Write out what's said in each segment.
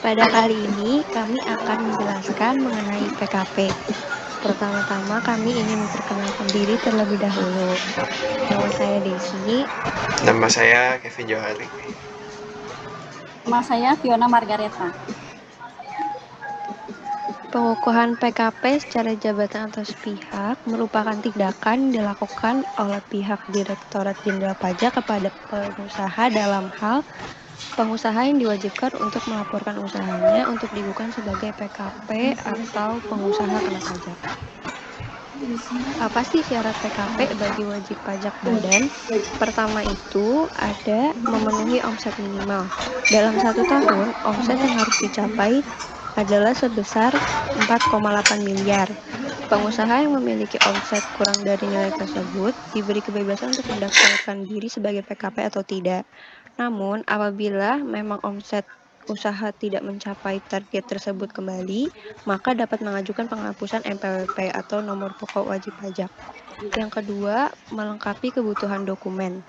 Pada kali ini, kami akan menjelaskan mengenai PKP. Pertama-tama, kami ingin memperkenalkan diri terlebih dahulu. Nama saya Desi. Nama saya Kevin Johari. Nama saya Fiona Margareta. Pengukuhan PKP secara jabatan atau sepihak merupakan tindakan dilakukan oleh pihak Direktorat Jenderal Pajak kepada pengusaha dalam hal pengusaha yang diwajibkan untuk melaporkan usahanya untuk dikukuhkan sebagai PKP atau pengusaha kena pajak. Apa sih syarat PKP bagi wajib pajak badan? Pertama itu ada memenuhi omset minimal. Dalam 1 tahun, omset yang harus dicapai adalah sebesar 4,8 miliar. Pengusaha yang memiliki omset kurang dari nilai tersebut diberi kebebasan untuk mendaftarkan diri sebagai PKP atau tidak. Namun, apabila memang omset usaha tidak mencapai target tersebut kembali, maka dapat mengajukan penghapusan NPWP atau nomor pokok wajib pajak. Yang kedua, melengkapi kebutuhan dokumen.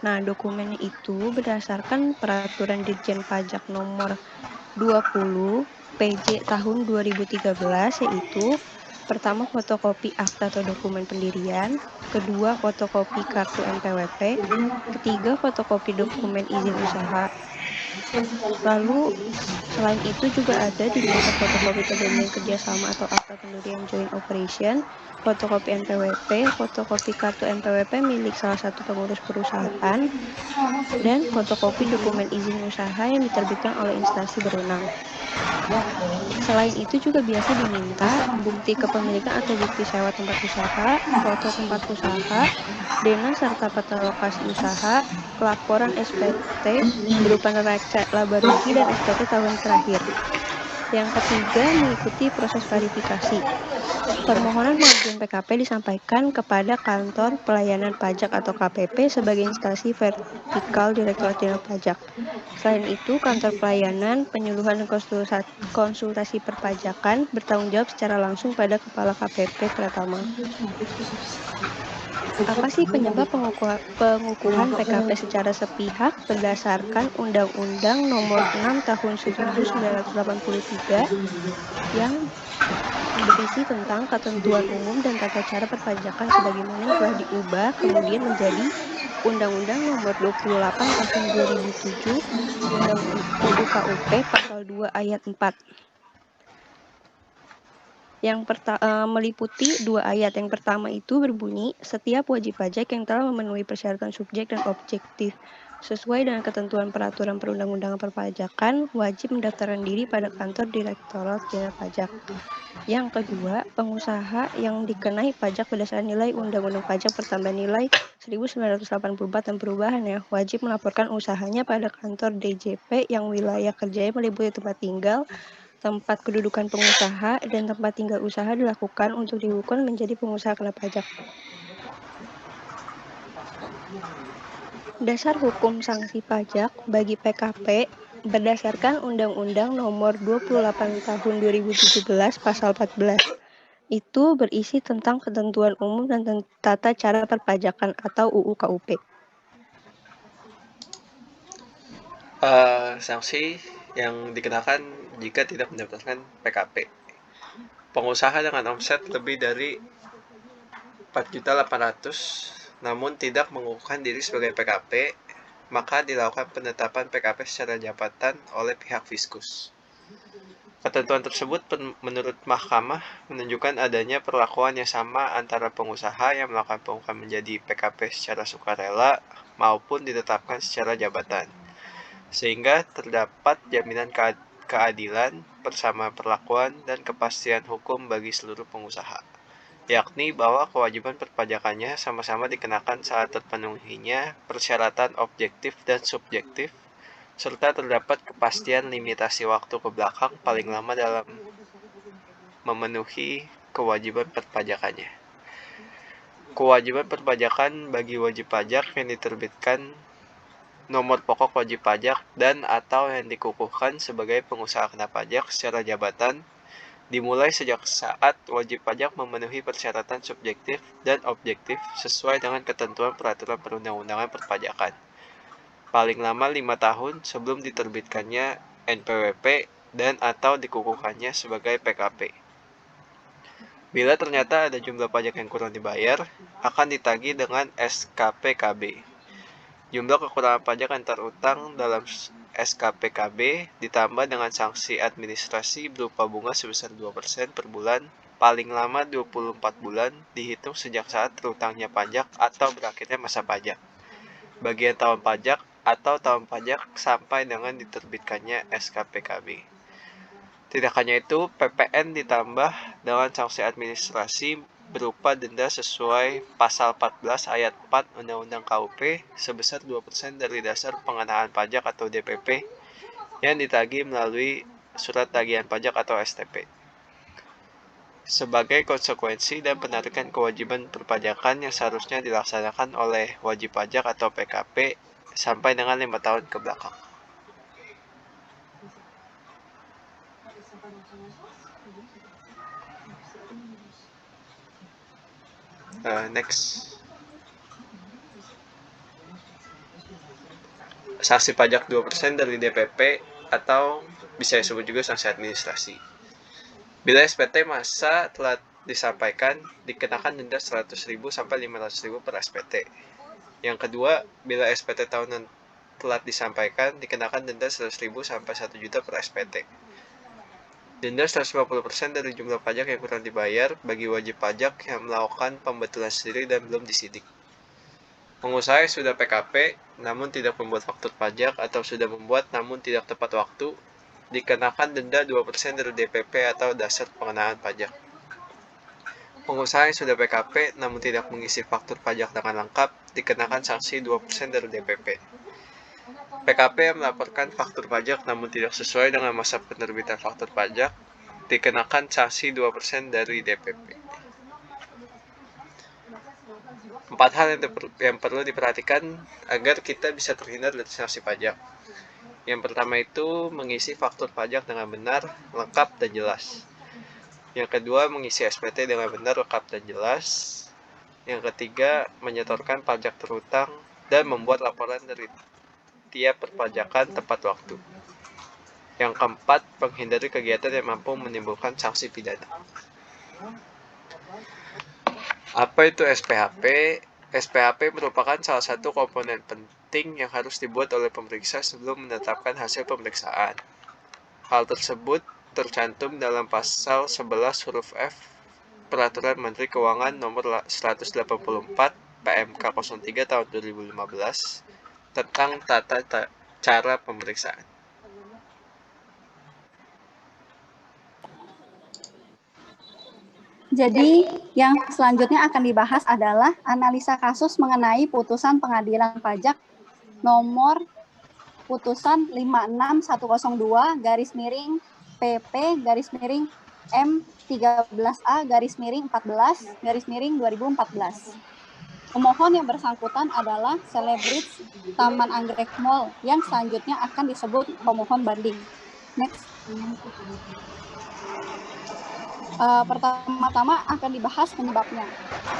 Nah, dokumennya itu berdasarkan Peraturan Ditjen Pajak Nomor 20 PJ tahun 2013, yaitu pertama fotokopi akta atau dokumen pendirian, kedua fotokopi kartu NPWP, ketiga fotokopi dokumen izin usaha. Lalu selain itu juga ada diminta fotokopi perjanjian kerjasama atau akta pendirian joint operation, fotokopi NPWP, fotokopi kartu NPWP milik salah satu pengurus perusahaan, dan fotokopi dokumen izin usaha yang diterbitkan oleh instansi berwenang. Selain itu juga biasa diminta bukti kepemilikan atau bukti sewa tempat usaha, foto tempat usaha, dana serta peta lokasi usaha, laporan SPT berupa neraca laba rugi dan SPT tahun terakhir. Yang ketiga, mengikuti proses verifikasi. Permohonan pengajuan PKP disampaikan kepada Kantor Pelayanan Pajak atau KPP sebagai instansi vertikal Direktorat Jenderal Pajak. Selain itu, Kantor Pelayanan, Penyuluhan dan Konsultasi Perpajakan bertanggung jawab secara langsung pada Kepala KPP Pratama. Apa sih penyebab pengukuhan PKP secara sepihak berdasarkan Undang-Undang Nomor 6 Tahun 1983 yang berisi tentang ketentuan umum dan tata cara perpajakan sebagaimana yang telah diubah kemudian menjadi Undang-Undang Nomor 28 Tahun 2007, Undang UU KUP Pasal 2 Ayat 4. Yang meliputi 2 ayat. Yang pertama itu berbunyi, setiap wajib pajak yang telah memenuhi persyaratan subjek dan objektif sesuai dengan ketentuan peraturan perundang-undangan perpajakan wajib mendaftarkan diri pada kantor Direktorat Jenderal Pajak. Yang kedua, pengusaha yang dikenai pajak berdasarkan nilai Undang-Undang Pajak Pertambahan Nilai 1984 dan perubahannya wajib melaporkan usahanya pada kantor DJP yang wilayah kerjanya meliputi tempat tinggal, tempat kedudukan pengusaha, dan tempat tinggal usaha dilakukan untuk dikukuhkan menjadi pengusaha kena pajak. Dasar hukum sanksi pajak bagi PKP berdasarkan Undang-Undang Nomor 28 Tahun 2017 Pasal 14. Itu berisi tentang ketentuan umum dan tata cara perpajakan atau UU KUP. Sanksi yang dikenakan jika tidak mendapatkan PKP. Pengusaha dengan omset lebih dari 4.800.000 namun tidak mengukuhkan diri sebagai PKP, maka dilakukan penetapan PKP secara jabatan oleh pihak Fiskus. Ketentuan tersebut menurut Mahkamah menunjukkan adanya perlakuan yang sama antara pengusaha yang melakukan pengukuhan menjadi PKP secara sukarela maupun ditetapkan secara jabatan, sehingga terdapat jaminan keadilan, persamaan perlakuan, dan kepastian hukum bagi seluruh pengusaha, yakni bahwa kewajiban perpajakannya sama-sama dikenakan saat terpenuhinya persyaratan objektif dan subjektif, serta terdapat kepastian limitasi waktu ke belakang paling lama dalam memenuhi kewajiban perpajakannya. Kewajiban perpajakan bagi wajib pajak yang diterbitkan nomor pokok wajib pajak dan atau yang dikukuhkan sebagai pengusaha kena pajak secara jabatan dimulai sejak saat wajib pajak memenuhi persyaratan subjektif dan objektif sesuai dengan ketentuan peraturan perundang-undangan perpajakan. Paling lama 5 tahun sebelum diterbitkannya NPWP, dan atau dikukuhkannya sebagai PKP. Bila ternyata ada jumlah pajak yang kurang dibayar, akan ditagih dengan SKPKB. Jumlah kekurangan pajak yang terutang dalam SKPKB ditambah dengan sanksi administrasi berupa bunga sebesar 2% per bulan, paling lama 24 bulan dihitung sejak saat terutangnya pajak atau berakhirnya masa pajak, bagian tahun pajak atau tahun pajak sampai dengan diterbitkannya SKPKB. Tidak hanya itu, PPN ditambah dengan sanksi administrasi berupa denda sesuai pasal 14 ayat 4 Undang-Undang KUP sebesar 2% dari dasar pengenaan pajak atau DPP yang ditagih melalui surat tagihan pajak atau STP. Sebagai konsekuensi dan penarikan kewajiban perpajakan yang seharusnya dilaksanakan oleh wajib pajak atau PKP sampai dengan 5 tahun ke belakang. Next. Sanksi pajak 2% dari DPP atau bisa disebut juga sanksi administrasi. Bila SPT masa telah disampaikan, dikenakan denda 100.000 sampai 500.000 per SPT. Yang kedua, bila SPT tahunan telah disampaikan, dikenakan denda 100.000 sampai 1 juta per SPT. Denda 150% dari jumlah pajak yang kurang dibayar bagi wajib pajak yang melakukan pembetulan sendiri dan belum disidik. Pengusaha yang sudah PKP namun tidak membuat faktur pajak atau sudah membuat namun tidak tepat waktu, dikenakan denda 2% dari DPP atau dasar pengenaan pajak. Pengusaha yang sudah PKP namun tidak mengisi faktur pajak dengan lengkap, dikenakan sanksi 2% dari DPP. PKP yang melaporkan faktur pajak namun tidak sesuai dengan masa penerbitan faktur pajak, dikenakan sanksi 2% dari DPP. 4 hal yang perlu diperhatikan agar kita bisa terhindar dari sanksi pajak. Yang pertama itu mengisi faktur pajak dengan benar, lengkap, dan jelas. Yang kedua, mengisi SPT dengan benar, lengkap, dan jelas. Yang ketiga, menyetorkan pajak terhutang dan membuat laporan dari tiap perpajakan tepat waktu. Yang keempat, menghindari kegiatan yang mampu menimbulkan sanksi pidana. Apa itu SPHP? SPHP merupakan salah satu komponen penting yang harus dibuat oleh pemeriksa sebelum menetapkan hasil pemeriksaan. Hal tersebut tercantum dalam pasal 11 huruf F Peraturan Menteri Keuangan Nomor 184 PMK 03 tahun 2015 tentang tata cara pemeriksaan. Jadi, yang selanjutnya akan dibahas adalah analisa kasus mengenai putusan pengadilan pajak nomor putusan 56102-M13A-14-2014. Pemohon yang bersangkutan adalah Celebrits Taman Anggrek Mall yang selanjutnya akan disebut pemohon banding. Next. Pertama-tama akan dibahas penyebabnya.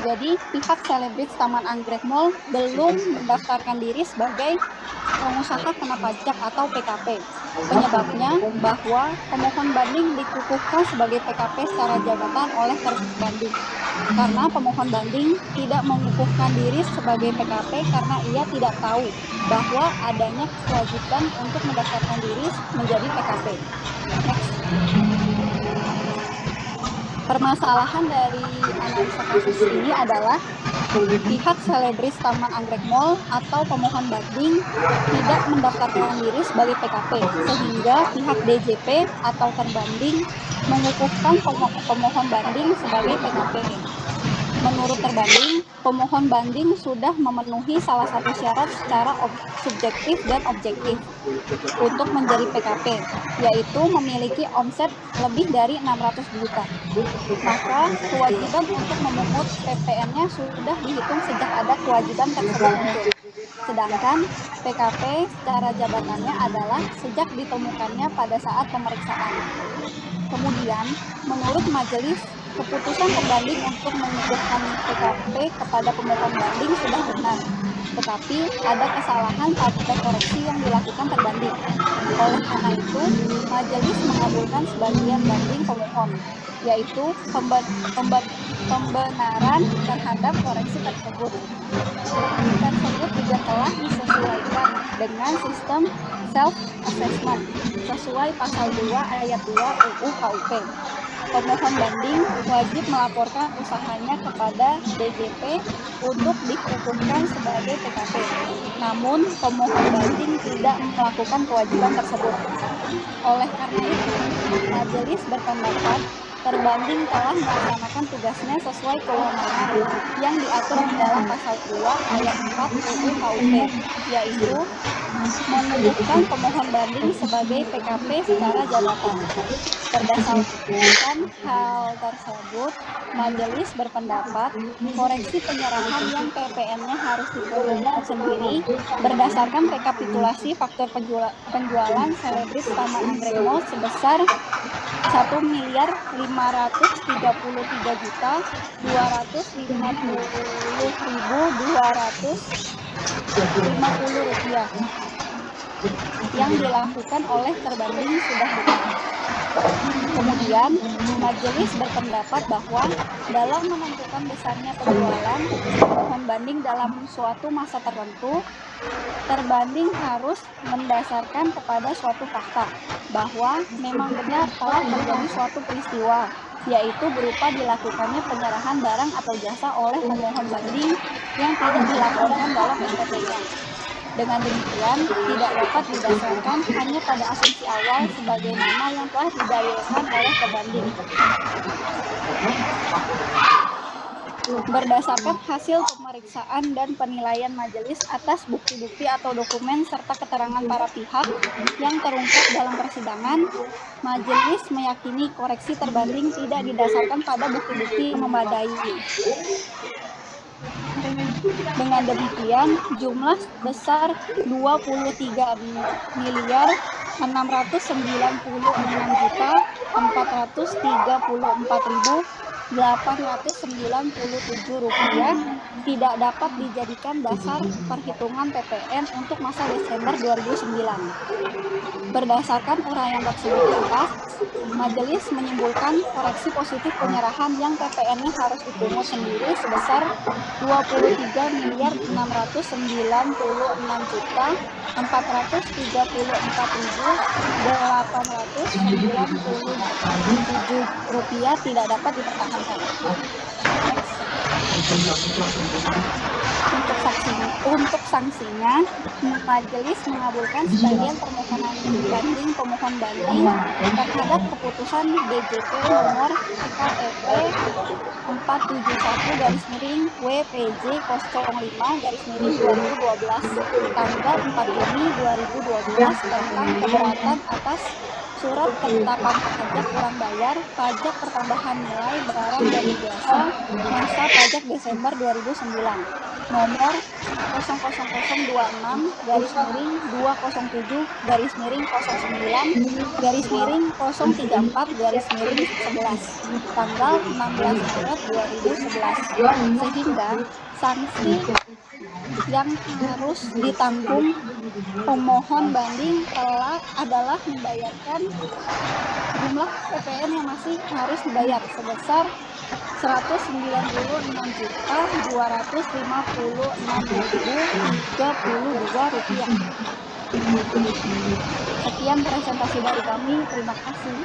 Jadi, pihak Celebrits Taman Anggrek Mall belum mendaftarkan diri sebagai pengusaha kena pajak atau PKP. Penyebabnya bahwa pemohon banding dikukuhkan sebagai PKP secara jabatan oleh terbanding. Karena pemohon banding tidak mengukuhkan diri sebagai PKP karena ia tidak tahu bahwa adanya kewajiban untuk mendaftarkan diri menjadi PKP. Next. Permasalahan dari analisa kasus ini adalah pihak Celebrits Taman Anggrek Mall atau pemohon banding tidak mendaftarkan diri sebagai PKP, sehingga pihak DJP atau terbanding mengukuhkan pemohon banding sebagai PKP. Menurut terbanding, pemohon banding sudah memenuhi salah satu syarat secara subjektif dan objektif untuk menjadi PKP, yaitu memiliki omset lebih dari 600 juta. Maka kewajiban untuk memungut PPN-nya sudah dihitung sejak ada kewajiban tersebut muncul. Sedangkan PKP secara jabatannya adalah sejak ditemukannya pada saat pemeriksaan. Kemudian, menurut majelis, keputusan terbanding untuk mengukuhkan PKP kepada pemohon banding sudah benar, tetapi ada kesalahan pada koreksi yang dilakukan terbanding. Oleh karena itu, majelis mengabulkan sebagian banding pemohon, yaitu pembenaran terhadap koreksi tersebut juga telah disesuaikan dengan sistem self-assessment sesuai pasal 2 ayat 2 UU KUP. Pemohon banding wajib melaporkan usahanya kepada DJP untuk dihukumkan sebagai PKP. Namun, pemohon banding tidak melakukan kewajiban tersebut. Oleh karena itu, majelis berpendapat terbanding telah melaksanakan tugasnya sesuai kewenangan yang diatur dalam pasal 2 ayat 4 UU KUP, yaitu menetapkan pemohon banding sebagai PKP secara jabatan. Berdasarkan hal tersebut, majelis berpendapat koreksi penyerahan yang PPN-nya harus dipungut sendiri berdasarkan rekapitulasi faktor penjualan selebris Taman Anggrek Mall sebesar 1.333.250.250 rupiah yang dilakukan oleh terbanding sudah benar. Kemudian, majelis berpendapat bahwa dalam menentukan besarnya penjualan pemohon banding dalam suatu masa tertentu, terbanding harus mendasarkan kepada suatu fakta bahwa memang benar telah terjadi suatu peristiwa, yaitu berupa dilakukannya penyerahan barang atau jasa oleh pemohon banding yang tidak dilaporkan dalam SPT-nya. Dengan demikian, tidak dapat didasarkan hanya pada asumsi awal sebagaimana yang telah didalilkan oleh terbanding. Berdasarkan hasil pemeriksaan dan penilaian majelis atas bukti-bukti atau dokumen serta keterangan para pihak yang terungkap dalam persidangan, majelis meyakini koreksi terbanding tidak didasarkan pada bukti-bukti yang memadai. Dengan demikian, jumlah besar 23.494.897 rupiah tidak dapat dijadikan dasar perhitungan PPN untuk masa Desember 2009. Berdasarkan uraian tersebut di atas, majelis menyimpulkan koreksi positif penyerahan yang PPN-nya harus dipungut sendiri sebesar 23.494.897 rupiah tidak dapat dipertahankan. Next. Untuk sanksinya, majelis mengabulkan sebagian permohonan banding pemohon banding terhadap keputusan DJP nomor KEP 471-WPJ05-2012 tanggal 4 Juni 2012 tentang keberatan atas surat ketetapan pajak kurang bayar pajak pertambahan nilai barang dan jasa masa pajak Desember 2009 nomor 0000009-09-034-11 tanggal 16 Maret 2011 sehingga sanksi yang harus ditanggung pemohon banding adalah membayarkan jumlah PPN yang masih harus dibayar sebesar Rp109.256.032. Sekian presentasi dari kami. Terima kasih.